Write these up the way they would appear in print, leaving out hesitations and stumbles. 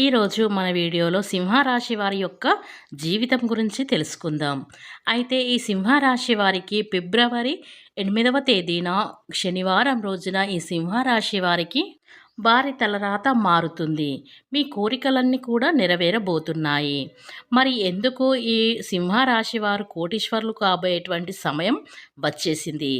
ఈరోజు మన వీడియోలో సింహరాశి వారి యొక్క జీవితం గురించి తెలుసుకుందాం. అయితే ఈ సింహరాశి వారికి ఫిబ్రవరి 8వ తేదీన శనివారం రోజున ఈ సింహరాశి వారికి వారి తలరాత మారుతుంది. మీ కోరికలన్నీ కూడా నెరవేరబోతున్నాయి. మరి ఎందుకు ఈ సింహరాశి వారు కోటీశ్వరులు కాబోయేటువంటి సమయం వచ్చేసింది.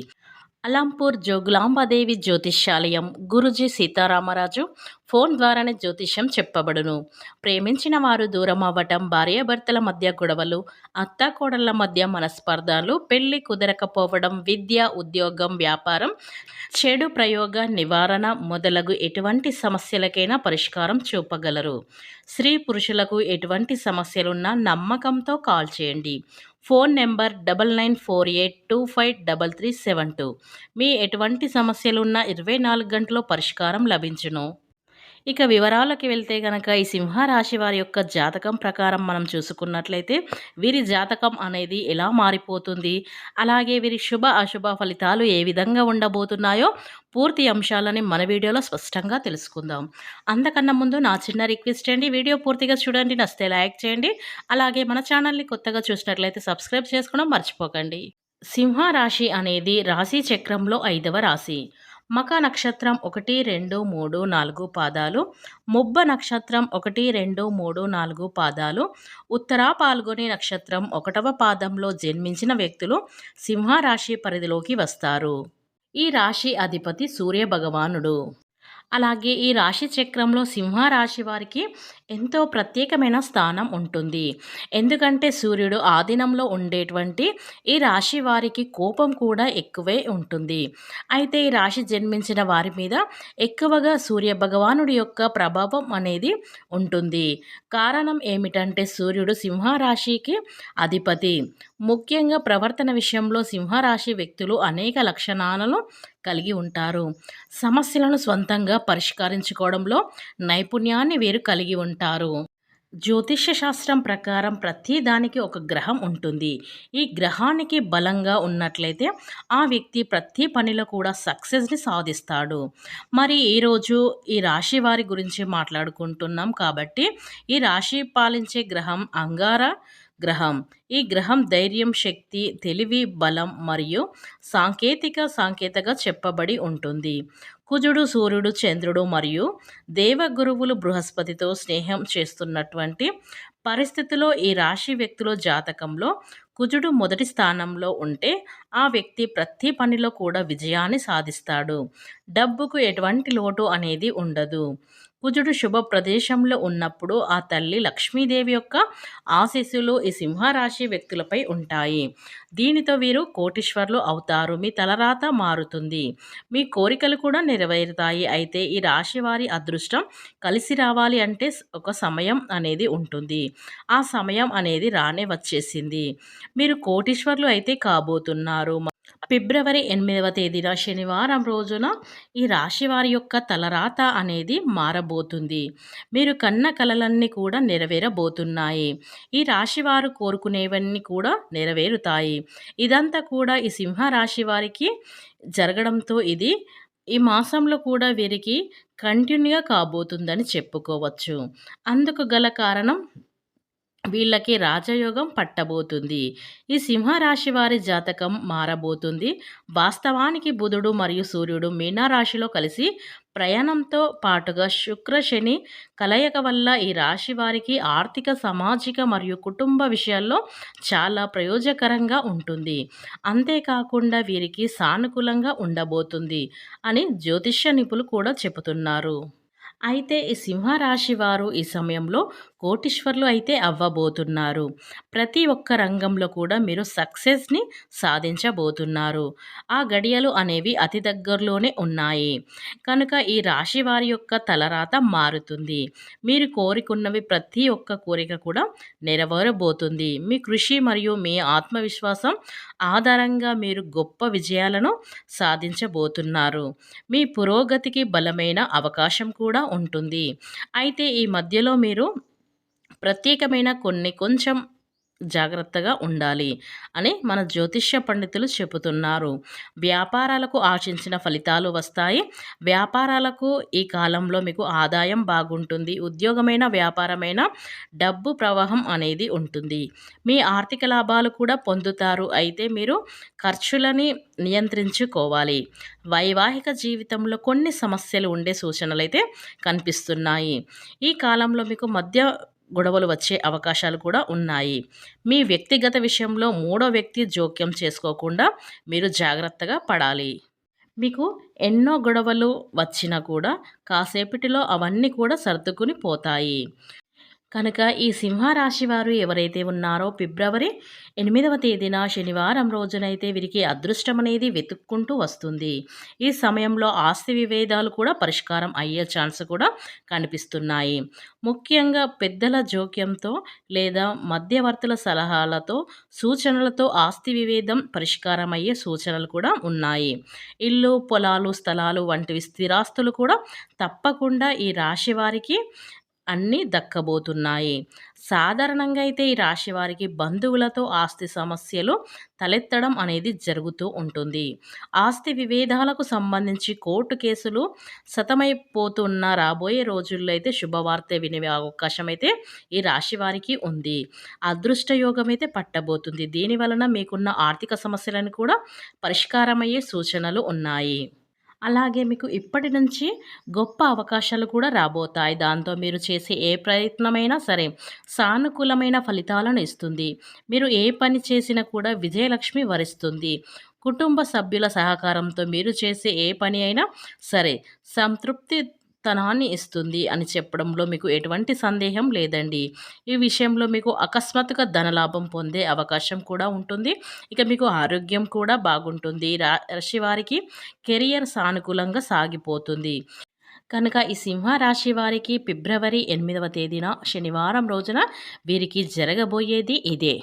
అలంపూర్ జోగులాంబాదేవి జ్యోతిష్యాలయం గురుజీ సీతారామరాజు ఫోన్ ద్వారానే జ్యోతిష్యం చెప్పబడును. ప్రేమించిన వారు దూరం అవ్వటం, భార్యాభర్తల మధ్య గొడవలు, అత్తాకోడళ్ల మధ్య మనస్పర్ధాలు, పెళ్లి కుదరకపోవడం, విద్య, ఉద్యోగం, వ్యాపారం, చెడు ప్రయోగ నివారణ మొదలగు ఎటువంటి సమస్యలకైనా పరిష్కారం చూపగలరు. స్త్రీ పురుషులకు ఎటువంటి సమస్యలున్నా నమ్మకంతో కాల్ చేయండి. Phone number 9948253372. మీ ఎటువంటి సమస్యలున్నా 24 గంటల్లో పరిష్కారం లభించును. ఇక వివరాలకి వెళ్తే గనక ఈ సింహరాశి వారి యొక్క జాతకం ప్రకారం మనం చూసుకున్నట్లయితే వీరి జాతకం అనేది ఎలా మారిపోతుంది, అలాగే వీరి శుభ అశుభ ఫలితాలు ఏ విధంగా ఉండబోతున్నాయో పూర్తి అంశాలని మన వీడియోలో స్పష్టంగా తెలుసుకుందాం. అంతకన్నా ముందు నా చిన్న రిక్వెస్ట్ అండి, వీడియో పూర్తిగా చూడండి, నచ్చితే లైక్ చేయండి, అలాగే మన ఛానల్ని కొత్తగా చూసినట్లయితే సబ్స్క్రైబ్ చేసుకోవడం మర్చిపోకండి. సింహరాశి అనేది రాశి చక్రంలో 5వ రాశి. మక నక్షత్రం 1, 2, 3, 4 పాదాలు, ముబ్బ నక్షత్రం 1, 2, 3, 4 పాదాలు, ఉత్తర పాల్గొనే నక్షత్రం 1వ పాదంలో జన్మించిన వ్యక్తులు సింహరాశి పరిధిలోకి వస్తారు. ఈ రాశి అధిపతి సూర్య భగవానుడు. అలాగే ఈ రాశి చక్రంలో సింహరాశి వారికి ఎంతో ప్రత్యేకమైన స్థానం ఉంటుంది. ఎందుకంటే సూర్యుడు ఆధీనంలో ఉండేటువంటి ఈ రాశి వారికి కోపం కూడా ఎక్కువే ఉంటుంది. అయితే ఈ రాశి జన్మించిన వారి మీద ఎక్కువగా సూర్య భగవానుడి యొక్క ప్రభావం అనేది ఉంటుంది. కారణం ఏమిటంటే సూర్యుడు సింహరాశికి అధిపతి. ముఖ్యంగా ప్రవర్తన విషయంలో సింహరాశి వ్యక్తులు అనేక లక్షణాలను కలిగి ఉంటారు. సమస్యలను స్వంతంగా పరిష్కరించుకోవడంలో నైపుణ్యాన్ని వీరు కలిగి ఉంటారు. జ్యోతిష్య శాస్త్రం ప్రకారం ప్రతి దానికి ఒక గ్రహం ఉంటుంది. ఈ గ్రహానికి బలంగా ఉన్నట్లయితే ఆ వ్యక్తి ప్రతి పనిలో కూడా సక్సెస్ని సాధిస్తాడు. మరి ఈరోజు ఈ రాశి వారి గురించి మాట్లాడుకుంటున్నాం కాబట్టి ఈ రాశి పాలించే గ్రహం అంగార గ్రహం. ఈ గ్రహం ధైర్యం, శక్తి, తెలివి, బలం మరియు సాంకేతికగా చెప్పబడి ఉంటుంది. కుజుడు, సూర్యుడు, చంద్రుడు మరియు దేవగురువులు బృహస్పతితో స్నేహం చేస్తున్నటువంటి పరిస్థితిలో ఈ రాశి వ్యక్తుల జాతకంలో కుజుడు మొదటి స్థానంలో ఉంటే ఆ వ్యక్తి ప్రతి పనిలో కూడా విజయాన్ని సాధిస్తాడు. డబ్బుకు ఎటువంటి లోటు అనేది ఉండదు. కుజుడు శుభ ప్రదేశంలో ఉన్నప్పుడు ఆ తల్లి లక్ష్మీదేవి యొక్క ఆశీస్సులు ఈ సింహరాశి వ్యక్తులపై ఉంటాయి. దీనితో వీరు కోటీశ్వర్లు అవుతారు. మీ తలరాత మారుతుంది. మీ కోరికలు కూడా నెరవేరుతాయి. అయితే ఈ రాశి వారి అదృష్టం కలిసి రావాలి అంటే ఒక సమయం అనేది ఉంటుంది. ఆ సమయం అనేది రానే వచ్చేసింది. మీరు కోటీశ్వర్లు అయితే కాబోతున్నారు. ఫిబ్రవరి 8వ తేదీన శనివారం రోజున ఈ రాశి వారి యొక్క తలరాత అనేది మారబోతుంది. మీరు కన్న కలలన్నీ కూడా నెరవేరబోతున్నాయి. ఈ రాశి వారు కోరుకునేవన్నీ కూడా నెరవేరుతాయి. ఇదంతా కూడా ఈ సింహరాశి వారికి జరగడంతో ఈ మాసంలో కూడా వీరికి కంటిన్యూగా కాబోతుందని చెప్పుకోవచ్చు. అందుకు గల కారణం వీళ్ళకి రాజయోగం పట్టబోతుంది. ఈ సింహరాశి వారి జాతకం మారబోతుంది. వాస్తవానికి బుధుడు మరియు సూర్యుడు మీనరాశిలో కలిసి ప్రయాణంతో పాటుగా శుక్ర శని కలయిక వల్ల ఈ రాశి వారికి ఆర్థిక, సామాజిక మరియు కుటుంబ విషయాల్లో చాలా ప్రయోజకరంగా ఉంటుంది. అంతేకాకుండా వీరికి సానుకూలంగా ఉండబోతుంది అని జ్యోతిష్య నిపుణులు కూడా చెబుతున్నారు. అయితే ఈ సింహరాశి వారు ఈ సమయంలో కోటీశ్వర్లు అయితే అవ్వబోతున్నారు. ప్రతి ఒక్క రంగంలో కూడా మీరు సక్సెస్ని సాధించబోతున్నారు. ఆ గడియలు అనేవి అతి దగ్గరలోనే ఉన్నాయి. కనుక ఈ రాశి వారి యొక్క తలరాత మారుతుంది. మీరు కోరుకున్నవి ప్రతి ఒక్క కోరిక కూడా నెరవేరబోతుంది. మీ కృషి మరియు మీ ఆత్మవిశ్వాసం ఆధారంగా మీరు గొప్ప విజయాలను సాధించబోతున్నారు. మీ పురోగతికి బలమైన అవకాశం కూడా ఉంటుంది. అయితే ఈ మధ్యలో మీరు ప్రత్యేకమైన కొంచెం జాగ్రత్తగా ఉండాలి అని మన జ్యోతిష్య పండితులు చెబుతున్నారు. వ్యాపారాలకు ఆశించిన ఫలితాలు వస్తాయి. వ్యాపారాలకు ఈ కాలంలో మీకు ఆదాయం బాగుంటుంది. ఉద్యోగమైన, వ్యాపారమైన డబ్బు ప్రవాహం అనేది ఉంటుంది. మీ ఆర్థిక లాభాలు కూడా పొందుతారు. అయితే మీరు ఖర్చులని నియంత్రించుకోవాలి. వైవాహిక జీవితంలో కొన్ని సమస్యలు ఉండే సూచనలైతే కనిపిస్తున్నాయి. ఈ కాలంలో మీకు మధ్య గొడవలు వచ్చే అవకాశాలు కూడా ఉన్నాయి. మీ వ్యక్తిగత విషయంలో మూడో వ్యక్తి జోక్యం చేసుకోకుండా మీరు జాగ్రత్తగా పడాలి. మీకు ఎన్నో గొడవలు వచ్చినా కూడా కాసేపటిలో అవన్నీ కూడా సర్దుకుని పోతాయి. కనుక ఈ సింహరాశి వారు ఎవరైతే ఉన్నారో ఫిబ్రవరి 8వ తేదీన శనివారం రోజునైతే వీరికి అదృష్టం అనేది వెతుక్కుంటూ వస్తుంది. ఈ సమయంలో ఆస్తి విభేదాలు కూడా పరిష్కారం అయ్యే ఛాన్స్ కూడా కనిపిస్తున్నాయి. ముఖ్యంగా పెద్దల జోక్యంతో లేదా మధ్యవర్తుల సలహాలతో, సూచనలతో ఆస్తి విభేదం పరిష్కారం అయ్యే సూచనలు కూడా ఉన్నాయి. ఇల్లు, పొలాలు, స్థలాలు వంటివి స్థిరాస్తులు కూడా తప్పకుండా ఈ రాశి వారికి అన్నీ దక్కబోతున్నాయి. సాధారణంగా అయితే ఈ రాశి వారికి బంధువులతో ఆస్తి సమస్యలు తలెత్తడం అనేది జరుగుతూ ఉంటుంది. ఆస్తి విభేదాలకు సంబంధించి కోర్టు కేసులు సతమైపోతున్న రాబోయే రోజుల్లో అయితే శుభవార్త వినే అవకాశం అయితే ఈ రాశి వారికి ఉంది. అదృష్ట యోగం అయితే పట్టబోతుంది. దీని వలన మీకున్న ఆర్థిక సమస్యలను కూడా పరిష్కారమయ్యే సూచనలు ఉన్నాయి. అలాగే మీకు ఇప్పటి నుంచి గొప్ప అవకాశాలు కూడా రాబోతాయి. దాంతో మీరు చేసే ఏ ప్రయత్నమైనా సరే సానుకూలమైన ఫలితాలను ఇస్తుంది. మీరు ఏ పని చేసినా కూడా విజయలక్ష్మి వరిస్తుంది. కుటుంబ సభ్యుల సహకారంతో మీరు చేసే ఏ పని అయినా సరే సంతృప్తితనాన్ని ఇస్తుంది అని చెప్పడంలో మీకు ఎటువంటి సందేహం లేదండి. ఈ విషయంలో మీకు అకస్మాత్తుగా ధనలాభం పొందే అవకాశం కూడా ఉంటుంది. ఇక మీకు ఆరోగ్యం కూడా బాగుంటుంది. రాశి వారికి కెరియర్ సానుకూలంగా సాగిపోతుంది. కనుక ఈ సింహ రాశి వారికి ఫిబ్రవరి 8వ తేదీన శనివారం రోజున వీరికి జరగబోయేది ఇదే.